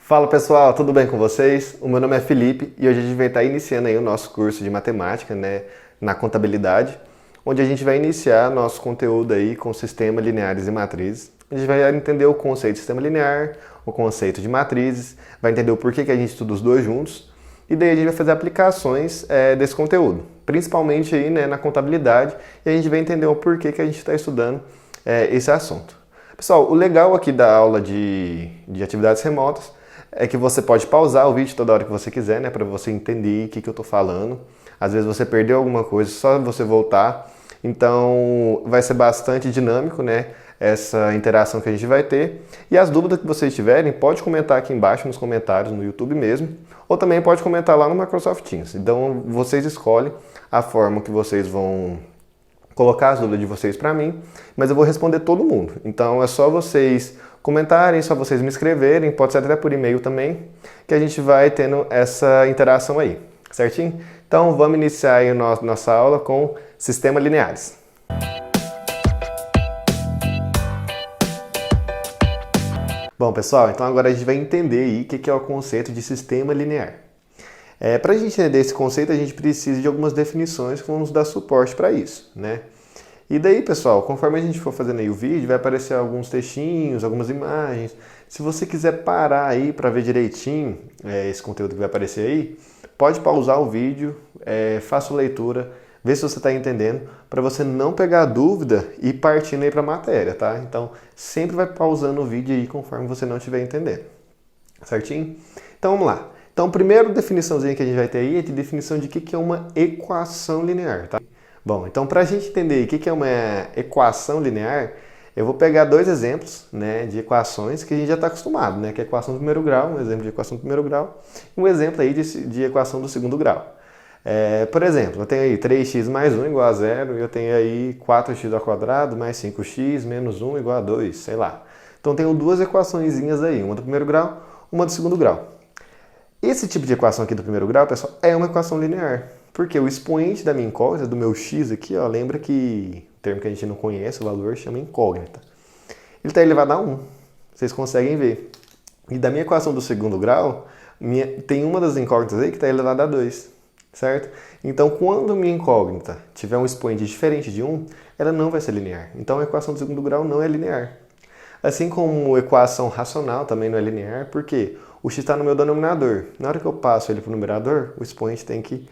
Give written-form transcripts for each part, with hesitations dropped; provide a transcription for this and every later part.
Fala pessoal, tudo bem com vocês? O meu nome é Felipe e hoje a gente vai estar iniciando aí o nosso curso de matemática, na contabilidade, onde a gente vai iniciar nosso conteúdo aí com sistemas lineares e matrizes. A gente vai entender o conceito de sistema linear, o conceito de matrizes, vai entender o porquê que a gente estuda os dois juntos e daí a gente vai fazer aplicações desse conteúdo, principalmente aí, na contabilidade, e a gente vai entender o porquê que a gente está estudando esse assunto. Pessoal, o legal aqui da aula de atividades remotas é que você pode pausar o vídeo toda hora que você quiser, para você entender o que eu estou falando. Às vezes você perdeu alguma coisa, só você voltar. Então vai ser bastante dinâmico, essa interação que a gente vai ter. E as dúvidas que vocês tiverem, pode comentar aqui embaixo nos comentários, no YouTube mesmo, ou também pode comentar lá no Microsoft Teams. Então vocês escolhem a forma que vocês vão colocar as dúvidas de vocês para mim, mas eu vou responder todo mundo. Então é só vocês comentarem, só vocês me escreverem, pode ser até por e-mail também, que a gente vai tendo essa interação aí, certinho? Então vamos iniciar aí nossa aula com sistemas lineares. Bom pessoal, então agora a gente vai entender aí o que é o conceito de sistema linear. Para a gente entender esse conceito, a gente precisa de algumas definições que vão nos dar suporte para isso, E daí, pessoal, conforme a gente for fazendo aí o vídeo, vai aparecer alguns textinhos, algumas imagens. Se você quiser parar aí para ver direitinho esse conteúdo que vai aparecer aí, pode pausar o vídeo, faça a leitura, vê se você está entendendo, para você não pegar dúvida e partindo aí para a matéria, tá? Então, sempre vai pausando o vídeo aí conforme você não estiver entendendo, certinho? Então, vamos lá. Então, a primeira definiçãozinha que a gente vai ter aí é de definição de o que é uma equação linear, tá? Bom, então para a gente entender o que é uma equação linear, eu vou pegar dois exemplos de equações que a gente já está acostumado, que é a equação do primeiro grau, um exemplo de equação do primeiro grau, e um exemplo aí de equação do segundo grau. Por exemplo, eu tenho aí 3x mais 1 igual a 0, e eu tenho aí 4x ao quadrado mais 5x menos 1 igual a 2, sei lá. Então tenho duas equaçõezinhas aí, uma do primeiro grau, uma do segundo grau. Esse tipo de equação aqui do primeiro grau, pessoal, é uma equação linear. Porque o expoente da minha incógnita, do meu x aqui, lembra que o termo que a gente não conhece, o valor, chama incógnita. Ele está elevado a 1. Vocês conseguem ver. E da minha equação do segundo grau, tem uma das incógnitas aí que está elevada a 2. Certo? Então, quando minha incógnita tiver um expoente diferente de 1, ela não vai ser linear. Então, a equação do segundo grau não é linear. Assim como a equação racional também não é linear, porque o x está no meu denominador. Na hora que eu passo ele para o numerador, o expoente tem que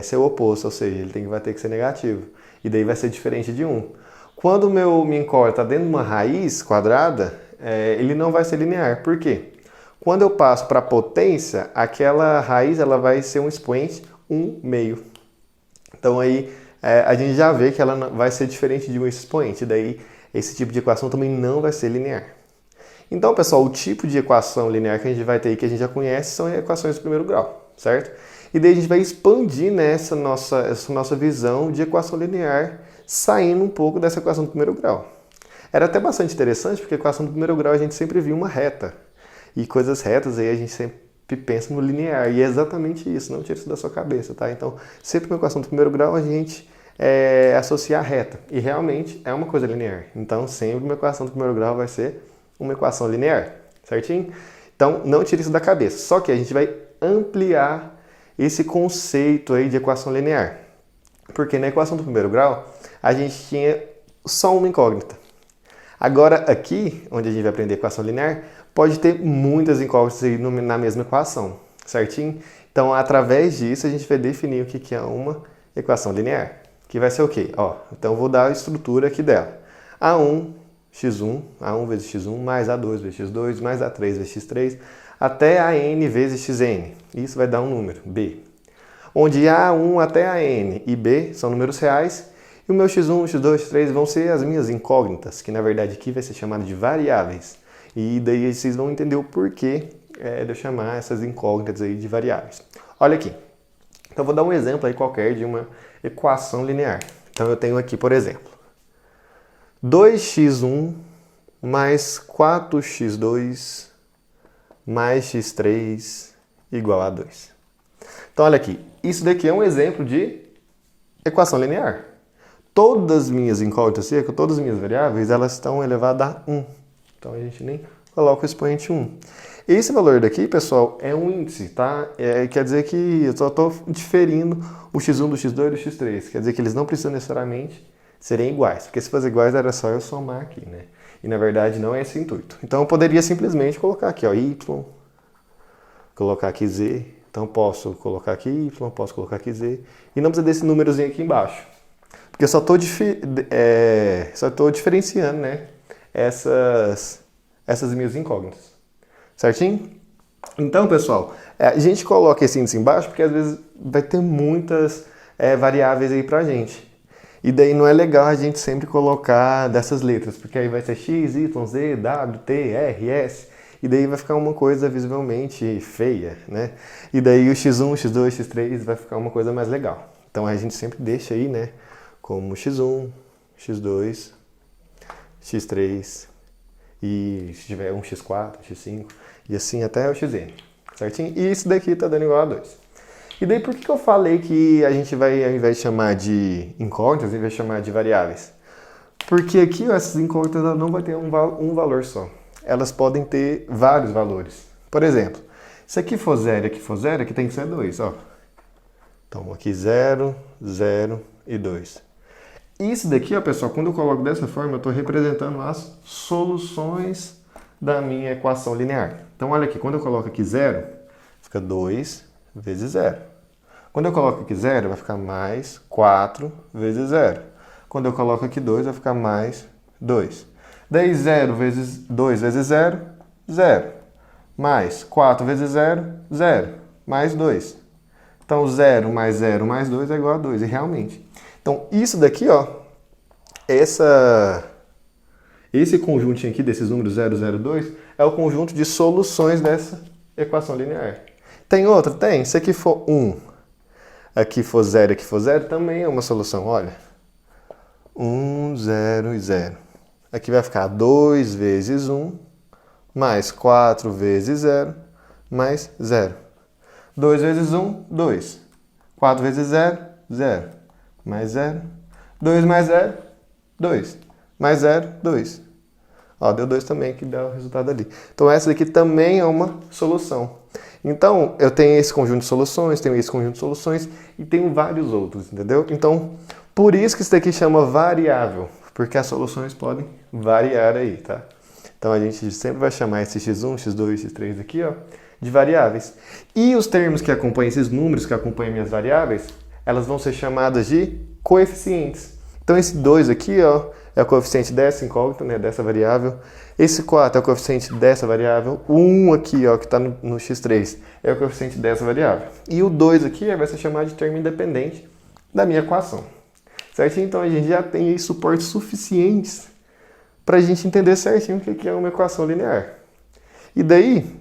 ser o oposto, ou seja, ele vai ter que ser negativo. E daí vai ser diferente de 1. Quando o meu minha incógnita está dentro de uma raiz quadrada, ele não vai ser linear. Por quê? Quando eu passo para a potência, aquela raiz ela vai ser um expoente 1 meio. Então aí a gente já vê que ela vai ser diferente de um expoente. Daí esse tipo de equação também não vai ser linear. Então, pessoal, o tipo de equação linear que a gente vai ter aí, que a gente já conhece, são equações do primeiro grau, certo? E daí a gente vai expandir essa nossa visão de equação linear, saindo um pouco dessa equação do primeiro grau. Era até bastante interessante, porque a equação do primeiro grau a gente sempre viu uma reta. E coisas retas aí a gente sempre pensa no linear. E é exatamente isso, não tira isso da sua cabeça, tá? Então, sempre uma equação do primeiro grau a gente associa a reta. E realmente é uma coisa linear. Então, sempre uma equação do primeiro grau vai ser uma equação linear, certinho? Então, não tire isso da cabeça. Só que a gente vai ampliar esse conceito aí de equação linear. Porque na equação do primeiro grau, a gente tinha só uma incógnita. Agora aqui, onde a gente vai aprender equação linear, pode ter muitas incógnitas aí na mesma equação, certinho? Então, através disso, a gente vai definir o que é uma equação linear. Que vai ser o quê? Então, eu vou dar a estrutura aqui dela. A1, x1, A1 vezes x1, mais A2 vezes x2, mais A3 vezes x3, até AN vezes xn. Isso vai dar um número, B. Onde A1 até AN e B são números reais, e o meu x1, x2, x3 vão ser as minhas incógnitas, que na verdade aqui vai ser chamado de variáveis. E daí vocês vão entender o porquê de eu chamar essas incógnitas aí de variáveis. Olha aqui. Então eu vou dar um exemplo aí qualquer de uma equação linear. Então eu tenho aqui, por exemplo, 2x1 mais 4x2 mais x3 igual a 2. Então, olha aqui. Isso daqui é um exemplo de equação linear. Todas as minhas incógnitas aqui, todas as minhas variáveis, elas estão elevadas a 1. Então, a gente nem coloca o expoente 1. Esse valor daqui, pessoal, é um índice, tá? Quer dizer que eu só estou diferindo o x1 do x2 e do x3. Quer dizer que eles não precisam necessariamente serem iguais, porque se fosse iguais era só eu somar aqui, né? E na verdade não é esse o intuito. Então eu poderia simplesmente colocar aqui, ó, y, colocar aqui z. Então posso colocar aqui y, posso colocar aqui z. E não precisa desse númerozinho aqui embaixo. Porque eu só estou diferenciando, né, essas minhas incógnitas. Certinho? Então, pessoal, a gente coloca esse índice embaixo porque às vezes vai ter muitas variáveis aí pra gente. E daí não é legal a gente sempre colocar dessas letras, porque aí vai ser x, y, z, w, t, r, s, e daí vai ficar uma coisa visivelmente feia, né? E daí o x1, x2, x3 vai ficar uma coisa mais legal. Então a gente sempre deixa aí, né, como x1, x2, x3 e se tiver um x4, x5 e assim até o xn, certinho? E isso daqui tá dando igual a 2. E daí por que eu falei que a gente vai, ao invés de chamar de incógnitas, ao invés de chamar de variáveis? Porque aqui, ó, essas incógnitas não vai ter um valor só. Elas podem ter vários valores. Por exemplo, se aqui for 0 e aqui for 0, aqui tem que ser 2, ó. Então aqui 0, 0 e 2. Isso daqui, ó, pessoal, quando eu coloco dessa forma, eu estou representando as soluções da minha equação linear. Então, olha aqui, quando eu coloco aqui 0, fica 2 vezes 0. Quando eu coloco aqui 0, vai ficar mais 4 vezes 0. Quando eu coloco aqui 2, vai ficar mais 2. Daí 0 vezes 2 vezes 0, 0. Mais 4 vezes 0, 0. Mais 2. Então, 0 mais 0 mais 2 é igual a 2. E realmente... Então, isso daqui, ó, esse conjuntinho aqui desses números 0, 0, 2 é o conjunto de soluções dessa equação linear. Tem outra? Tem. Se aqui for 1, aqui for 0 e aqui for 0, também é uma solução, olha. 1, 0 e 0. Aqui vai ficar 2 vezes 1, mais 4 vezes 0, mais 0. 2 vezes 1, 2. 4 vezes 0, 0. Mais 0. 2 mais 0, 2. Mais 0, 2. Ó, deu 2 também, que dá o resultado ali. Então essa daqui também é uma solução. Então, eu tenho esse conjunto de soluções, tenho esse conjunto de soluções e tenho vários outros, entendeu? Então, por isso que isso daqui chama variável, porque as soluções podem variar aí, tá? Então a gente sempre vai chamar esse x1, x2, x3 aqui, ó, de variáveis. E os termos que acompanham esses números, que acompanham minhas variáveis, elas vão ser chamadas de coeficientes. Então esse 2 aqui, ó, é o coeficiente dessa incógnita, né, dessa variável. Esse 4 é o coeficiente dessa variável. O 1 aqui, ó, que está no x3, é o coeficiente dessa variável. E o 2 aqui vai ser chamado de termo independente da minha equação. Certinho? Então a gente já tem aí suportes suficientes para a gente entender certinho o que é uma equação linear. E daí,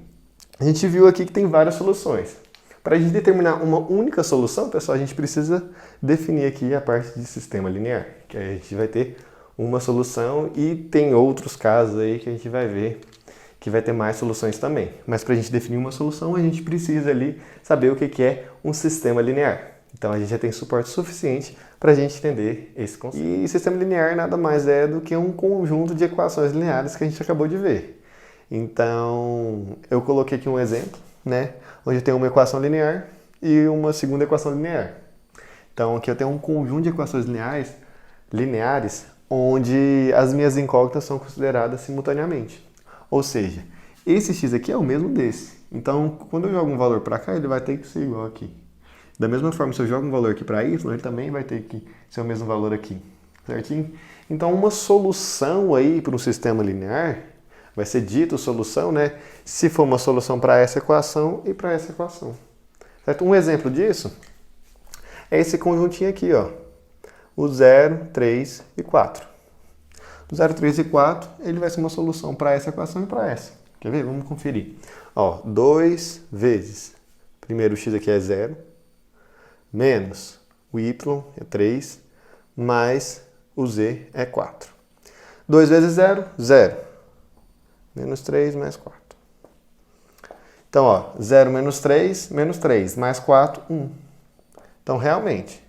a gente viu aqui que tem várias soluções. Para a gente determinar uma única solução, pessoal, a gente precisa definir aqui a parte de sistema linear, que aí a gente vai ter uma solução e tem outros casos aí que a gente vai ver que vai ter mais soluções também. Mas para a gente definir uma solução, a gente precisa ali saber o que é um sistema linear. Então a gente já tem suporte suficiente para a gente entender esse conceito. E sistema linear nada mais é do que um conjunto de equações lineares que a gente acabou de ver. Então eu coloquei aqui um exemplo, né, onde eu tenho uma equação linear e uma segunda equação linear. Então aqui eu tenho um conjunto de equações lineares onde as minhas incógnitas são consideradas simultaneamente. Ou seja, esse x aqui é o mesmo desse. Então quando eu jogo um valor para cá, ele vai ter que ser igual aqui. Da mesma forma, se eu jogo um valor aqui para y, ele também vai ter que ser o mesmo valor aqui. Certinho? Então uma solução aí para um sistema linear vai ser dito solução, né, se for uma solução para essa equação e para essa equação. Certo? Um exemplo disso é esse conjuntinho aqui, ó. O 0, 3 e 4. O 0, 3 e 4, ele vai ser uma solução para essa equação e para essa. Quer ver? Vamos conferir. Ó, 2 vezes, primeiro o x aqui é 0, menos o y é 3, mais o z é 4. 2 vezes 0, 0. Menos 3 mais 4. Então, ó, 0 menos 3, mais 4, 1. Então, realmente,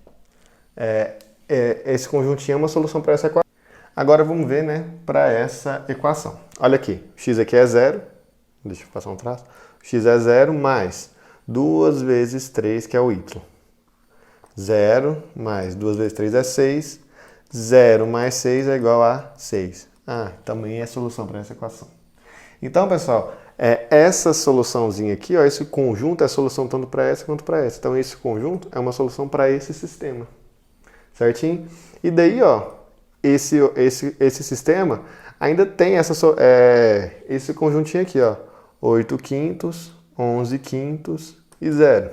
esse conjuntinho é uma solução para essa equação. Agora, vamos ver, né, para essa equação. Olha aqui, x aqui é 0, deixa eu passar um traço, o x é 0 mais 2 vezes 3, que é o y. 0 mais 2 vezes 3 é 6, 0 mais 6 é igual a 6. Ah, também é solução para essa equação. Então, pessoal, essa soluçãozinha aqui, ó, esse conjunto é solução tanto para essa quanto para essa. Então, esse conjunto é uma solução para esse sistema. Certinho? E daí, ó, esse sistema ainda tem esse conjuntinho aqui, ó, 8 quintos, 11 quintos e 0.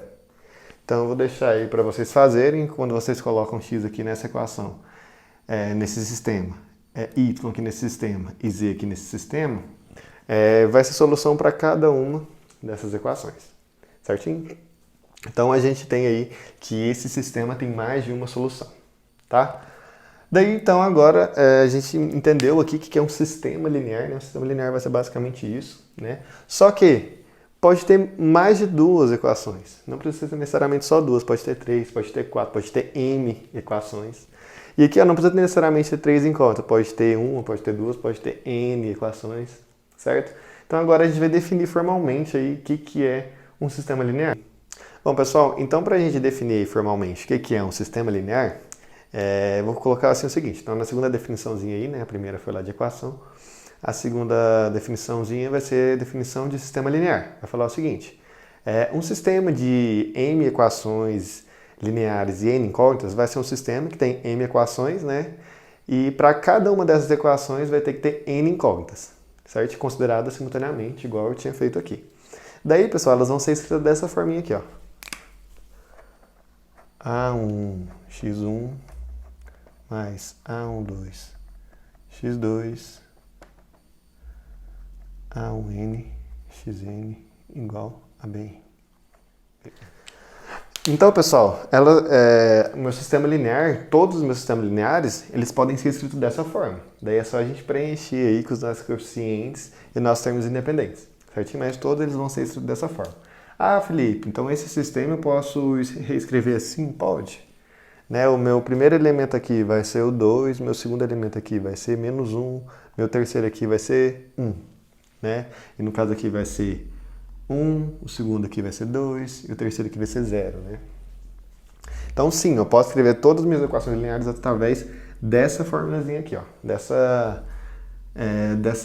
Então, eu vou deixar aí para vocês fazerem quando vocês colocam x aqui nessa equação, nesse sistema, y aqui nesse sistema e z aqui nesse sistema, vai ser solução para cada uma dessas equações. Certinho? Então, a gente tem aí que esse sistema tem mais de uma solução. Tá? Daí, então, agora a gente entendeu aqui que é um sistema linear, né? Um sistema linear vai ser basicamente isso, né? Só que pode ter mais de duas equações. Não precisa ser necessariamente só duas, pode ter 3, pode ter 4, pode ter n equações. E aqui, ó, não precisa necessariamente ter 3 em conta, pode ter uma, pode ter duas, pode ter n equações, certo? Então, agora a gente vai definir formalmente aí o que é um sistema linear. Bom, pessoal, então para a gente definir formalmente o que é um sistema linear, vou colocar assim o seguinte. Então, na segunda definiçãozinha aí, né, a primeira foi lá de equação, a segunda definiçãozinha vai ser a definição de sistema linear. Vai falar o seguinte, um sistema de m equações lineares e n incógnitas vai ser um sistema que tem m equações, né, e para cada uma dessas equações vai ter que ter n incógnitas, certo? Consideradas simultaneamente, igual eu tinha feito aqui. Daí, pessoal, elas vão ser escritas dessa forminha aqui, ó. A1, x1, mais A12, x2, A1n, xn, igual a bn. Então, pessoal, o meu sistema linear, todos os meus sistemas lineares, eles podem ser escritos dessa forma. Daí é só a gente preencher aí com os nossos coeficientes e nossos termos independentes, certinho? Mas todos eles vão ser escritos dessa forma. Ah, Felipe, então esse sistema eu posso reescrever assim? Pode. Né, o meu primeiro elemento aqui vai ser o 2, meu segundo elemento aqui vai ser menos 1, meu terceiro aqui vai ser 1. Né? E no caso aqui vai ser 1, o segundo aqui vai ser 2 e o terceiro aqui vai ser 0. Né? Então sim, eu posso escrever todas as minhas equações lineares através dessa formulazinha aqui, ó, dessa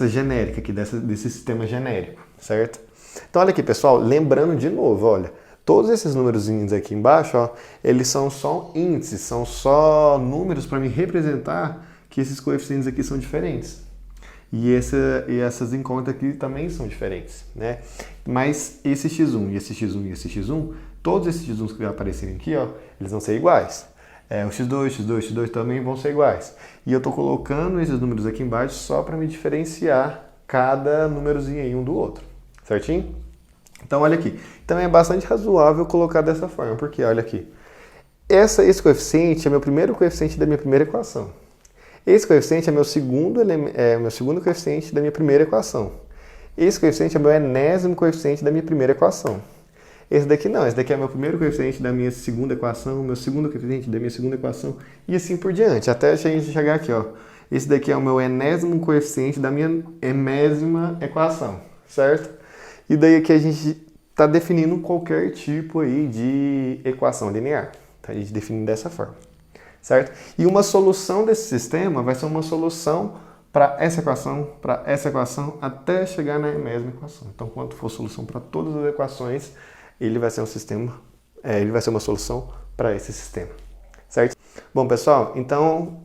genérica aqui, desse sistema genérico, certo? Então olha aqui, pessoal, lembrando de novo, olha, todos esses númerozinhos aqui embaixo, ó, eles são só índices, são só números para me representar que esses coeficientes aqui são diferentes. E essas incógnitas aqui também são diferentes, né? Mas esse x1 e esse x1 e esse x1, todos esses x1s que aparecerem aqui, ó, eles vão ser iguais. O x2, x2, x2 também vão ser iguais. E eu estou colocando esses números aqui embaixo só para me diferenciar cada númerozinho aí um do outro. Certinho? Então, olha aqui. Então, é bastante razoável colocar dessa forma, porque, olha aqui. Esse coeficiente é meu primeiro coeficiente da minha primeira equação. Esse coeficiente é meu segundo coeficiente da minha primeira equação. Esse coeficiente é meu enésimo coeficiente da minha primeira equação. Esse daqui não, esse daqui é meu primeiro coeficiente da minha segunda equação, meu segundo coeficiente da minha segunda equação, e assim por diante, até a gente chegar aqui, ó. Esse daqui é o meu enésimo coeficiente da minha enésima equação, certo? E daí aqui a gente está definindo qualquer tipo aí de equação linear. Tá? A gente define dessa forma, certo? E uma solução desse sistema vai ser uma solução para essa equação, até chegar na mesma equação. Então, quando for solução para todas as equações, ele vai ser ele vai ser uma solução para esse sistema, certo? Bom, pessoal, então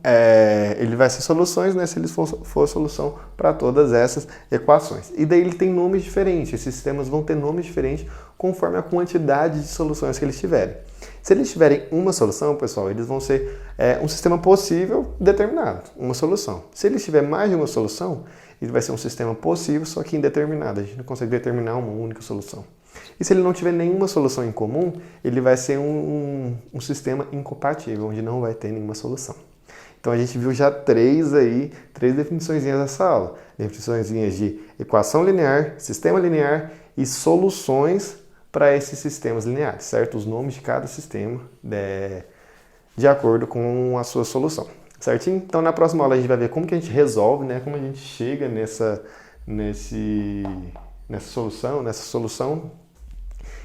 ele vai ser soluções, né, se ele for solução para todas essas equações. E daí ele tem nomes diferentes, esses sistemas vão ter nomes diferentes conforme a quantidade de soluções que eles tiverem. Se eles tiverem uma solução, pessoal, eles vão ser um sistema possível determinado, uma solução. Se eles tiverem mais de uma solução, ele vai ser um sistema possível, só que indeterminado. A gente não consegue determinar uma única solução. E se ele não tiver nenhuma solução em comum, ele vai ser um sistema incompatível, onde não vai ter nenhuma solução. Então a gente viu já três definições dessa aula. Definições de equação linear, sistema linear e soluções para esses sistemas lineares, certo? Os nomes de cada sistema de acordo com a sua solução, certinho? Então na próxima aula a gente vai ver como que a gente resolve, né? Como a gente chega nessa solução.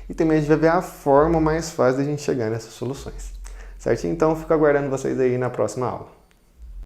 E também a gente vai ver a forma mais fácil da gente chegar nessas soluções. Certo? Então, fico aguardando vocês aí na próxima aula.